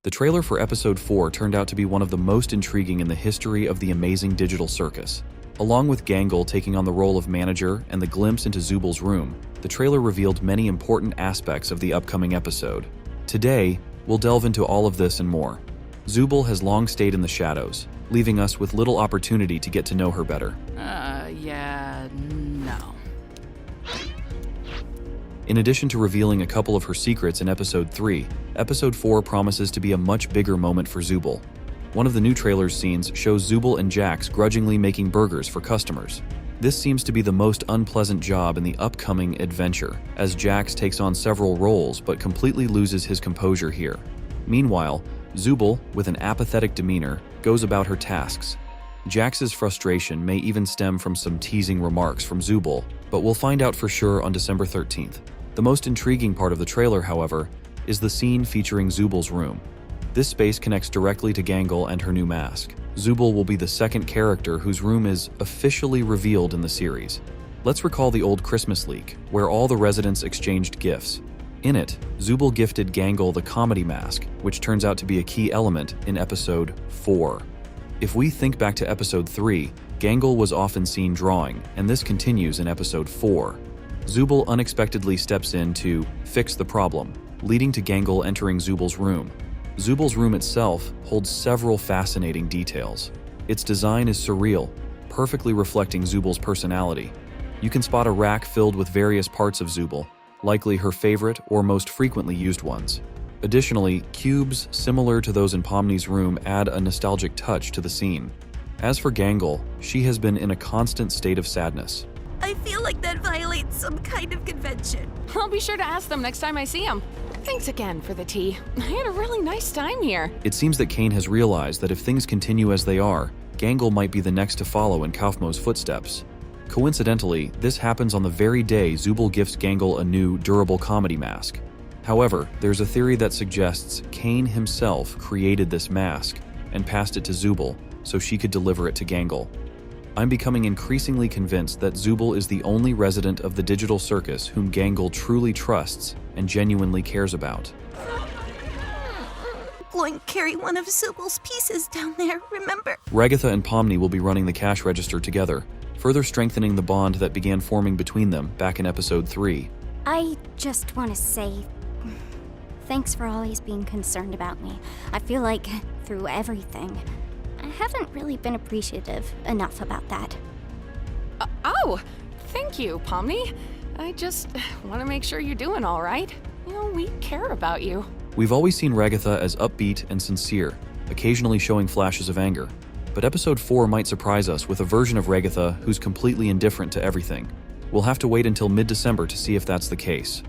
The trailer for episode 4 turned out to be one of the most intriguing in the history of the amazing digital circus. Along with Gangle taking on the role of manager and the glimpse into Zooble's room, the trailer revealed many important aspects of the upcoming episode. Today, we'll delve into all of this and more. Zooble has long stayed in the shadows, leaving us with little opportunity to get to know her better. No. In addition to revealing a couple of her secrets in episode 3, episode 4 promises to be a much bigger moment for Zooble. One of the new trailer's scenes shows Zooble and Jax grudgingly making burgers for customers. This seems to be the most unpleasant job in the upcoming adventure, as Jax takes on several roles but completely loses his composure here. Meanwhile, Zooble, with an apathetic demeanor, goes about her tasks. Jax's frustration may even stem from some teasing remarks from Zooble, but we'll find out for sure on December 13th. The most intriguing part of the trailer, however, is the scene featuring Zooble's room. This space connects directly to Gangle and her new mask. Zooble will be the second character whose room is officially revealed in the series. Let's recall the old Christmas leak, where all the residents exchanged gifts. In it, Zooble gifted Gangle the comedy mask, which turns out to be a key element in episode 4. If we think back to episode 3, Gangle was often seen drawing, and this continues in episode 4. Zooble unexpectedly steps in to fix the problem, leading to Gangle entering Zooble's room. Zooble's room itself holds several fascinating details. Its design is surreal, perfectly reflecting Zooble's personality. You can spot a rack filled with various parts of Zooble, likely her favorite or most frequently used ones. Additionally, cubes similar to those in Pomni's room add a nostalgic touch to the scene. As for Gangle, she has been in a constant state of sadness. I feel like that violates some kind of convention. I'll be sure to ask them next time I see them. Thanks again for the tea. I had a really nice time here. It seems that Kane has realized that if things continue as they are, Gangle might be the next to follow in Kaufmo's footsteps. Coincidentally, this happens on the very day Zooble gifts Gangle a new, durable comedy mask. However, there's a theory that suggests Kane himself created this mask and passed it to Zooble so she could deliver it to Gangle. I'm becoming increasingly convinced that Zooble is the only resident of the digital circus whom Gangle truly trusts and genuinely cares about. Going to carry one of Zooble's pieces down there, remember? Ragatha and Pomni will be running the cash register together, further strengthening the bond that began forming between them back in episode 3. I just want to say thanks for always being concerned about me. I feel like through everything, I haven't really been appreciative enough about that. Oh, thank you, Pomni. I just want to make sure you're doing all right. You know, we care about you. We've always seen Ragatha as upbeat and sincere, occasionally showing flashes of anger. But episode 4 might surprise us with a version of Ragatha who's completely indifferent to everything. We'll have to wait until mid-December to see if that's the case.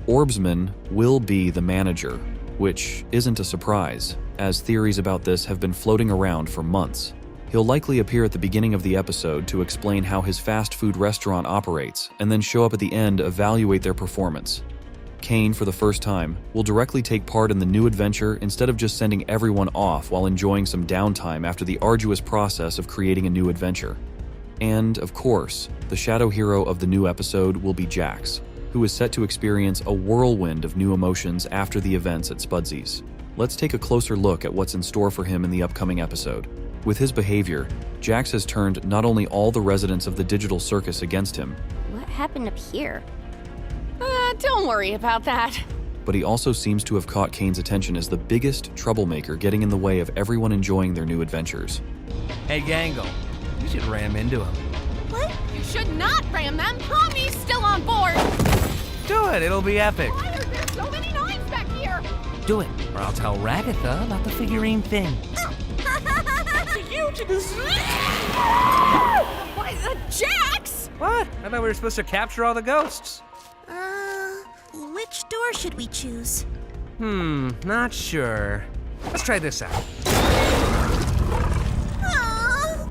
Orbsman will be the manager, which isn't a surprise, as theories about this have been floating around for months. He'll likely appear at the beginning of the episode to explain how his fast food restaurant operates, and then show up at the end to evaluate their performance. Kane, for the first time, will directly take part in the new adventure instead of just sending everyone off while enjoying some downtime after the arduous process of creating a new adventure. And, of course, the shadow hero of the new episode will be Jax, who is set to experience a whirlwind of new emotions after the events at Spudsy's. Let's take a closer look at what's in store for him in the upcoming episode. With his behavior, Jax has turned not only all the residents of the digital circus against him, What happened up here? Don't worry about that. but he also seems to have caught Kane's attention as the biggest troublemaker getting in the way of everyone enjoying their new adventures. Hey, Gangle, you should ram into him. What? You should not ram them. Pomni's still on board. Do it, it'll be epic. Why are there so many knives back here? Do it, or I'll tell Ragatha about the figurine thing. Why, Jax! What? I thought we were supposed to capture all the ghosts. Which door should we choose? Not sure. Let's try this out.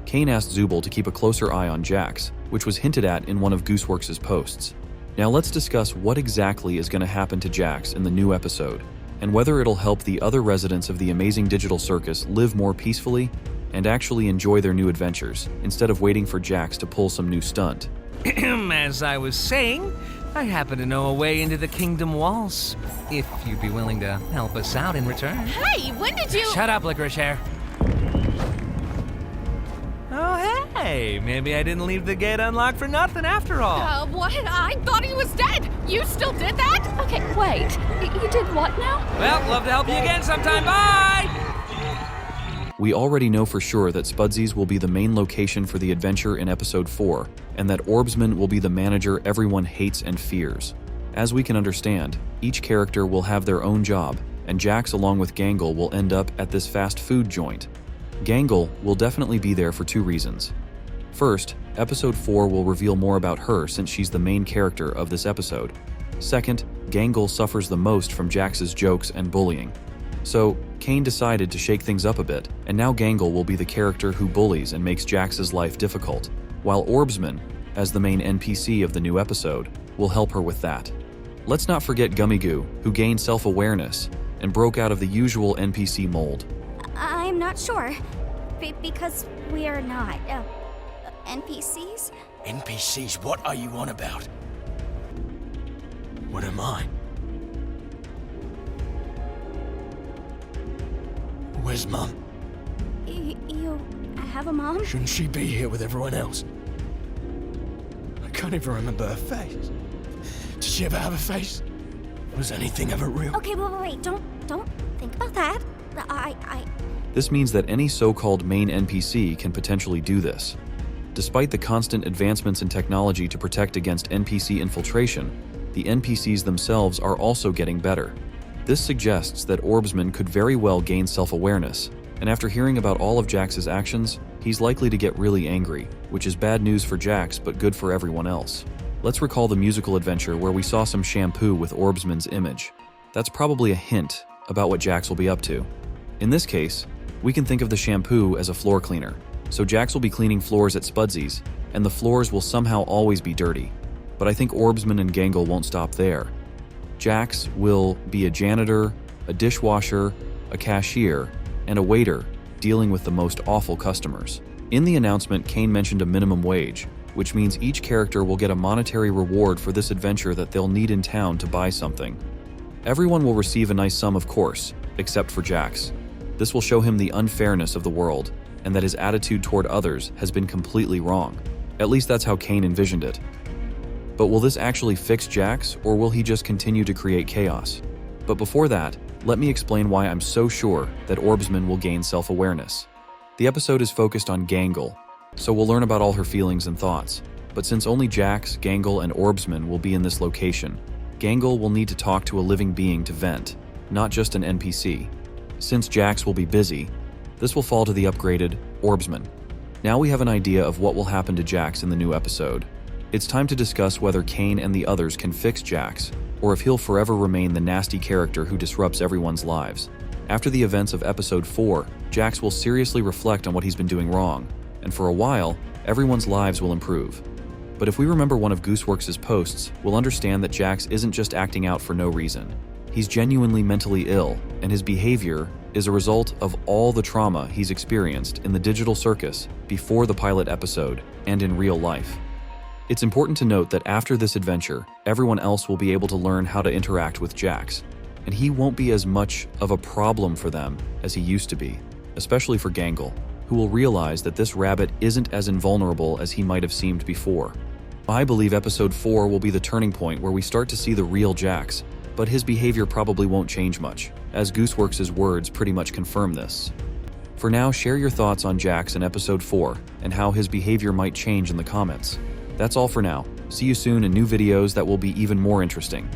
Kane asked Zooble to keep a closer eye on Jax, which was hinted at in one of Gooseworx's posts. Now let's discuss what exactly is going to happen to Jax in the new episode, and whether it'll help the other residents of the amazing digital circus live more peacefully and actually enjoy their new adventures, instead of waiting for Jax to pull some new stunt. As I was saying, I happen to know a way into the kingdom walls, if you'd be willing to help us out in return. Hey, when did you... Shut up, Licorice Hair. Oh, hey, maybe I didn't leave the gate unlocked for nothing after all. What? I thought he was dead. You still did that? Okay, wait. You did what now? Well, love to help you again sometime. Bye! We already know for sure that Spudsies will be the main location for the adventure in episode 4, and that Orbsman will be the manager everyone hates and fears. As we can understand, each character will have their own job, and Jax along with Gangle will end up at this fast food joint. Gangle will definitely be there for 2 reasons. First, episode 4 will reveal more about her since she's the main character of this episode. Second, Gangle suffers the most from Jax's jokes and bullying. So, Kane decided to shake things up a bit, and now Gangle will be the character who bullies and makes Jax's life difficult, while Orbsman, as the main NPC of the new episode, will help her with that. Let's not forget Gummigoo, who gained self-awareness and broke out of the usual NPC mold. I'm not sure. Because we are not, NPCs? NPCs, what are you on about? What am I? Where's Mum? You have a mom? Shouldn't she be here with everyone else? I can't even remember her face. Did she ever have a face? Was anything ever real? Okay, wait, don't think about that. This means that any so-called main NPC can potentially do this. Despite the constant advancements in technology to protect against NPC infiltration, the NPCs themselves are also getting better. This suggests that Orbsman could very well gain self-awareness, and after hearing about all of Jax's actions, he's likely to get really angry, which is bad news for Jax but good for everyone else. Let's recall the musical adventure where we saw some shampoo with Orbsman's image. That's probably a hint about what Jax will be up to. In this case, we can think of the shampoo as a floor cleaner, so Jax will be cleaning floors at Spudsies, and the floors will somehow always be dirty. But I think Orbsman and Gangle won't stop there. Jax will be a janitor, a dishwasher, a cashier, and a waiter dealing with the most awful customers. In the announcement, Kane mentioned a minimum wage, which means each character will get a monetary reward for this adventure that they'll need in town to buy something. Everyone will receive a nice sum, of course, except for Jax. This will show him the unfairness of the world, and that his attitude toward others has been completely wrong. At least that's how Kane envisioned it. But will this actually fix Jax, or will he just continue to create chaos? But before that, let me explain why I'm so sure that Orbsman will gain self-awareness. The episode is focused on Gangle, so we'll learn about all her feelings and thoughts. But since only Jax, Gangle, and Orbsman will be in this location, Gangle will need to talk to a living being to vent, not just an NPC. Since Jax will be busy, this will fall to the upgraded Orbsman. Now we have an idea of what will happen to Jax in the new episode. It's time to discuss whether Kane and the others can fix Jax, or if he'll forever remain the nasty character who disrupts everyone's lives. After the events of episode 4, Jax will seriously reflect on what he's been doing wrong, and for a while, everyone's lives will improve. But if we remember one of Gooseworx's posts, we'll understand that Jax isn't just acting out for no reason. He's genuinely mentally ill, and his behavior is a result of all the trauma he's experienced in the digital circus before the pilot episode and in real life. It's important to note that after this adventure, everyone else will be able to learn how to interact with Jax, and he won't be as much of a problem for them as he used to be, especially for Gangle, who will realize that this rabbit isn't as invulnerable as he might have seemed before. I believe episode 4 will be the turning point where we start to see the real Jax, but his behavior probably won't change much, as Gooseworx's words pretty much confirm this. For now, share your thoughts on Jax in episode 4 and how his behavior might change in the comments. That's all for now. See you soon in new videos that will be even more interesting.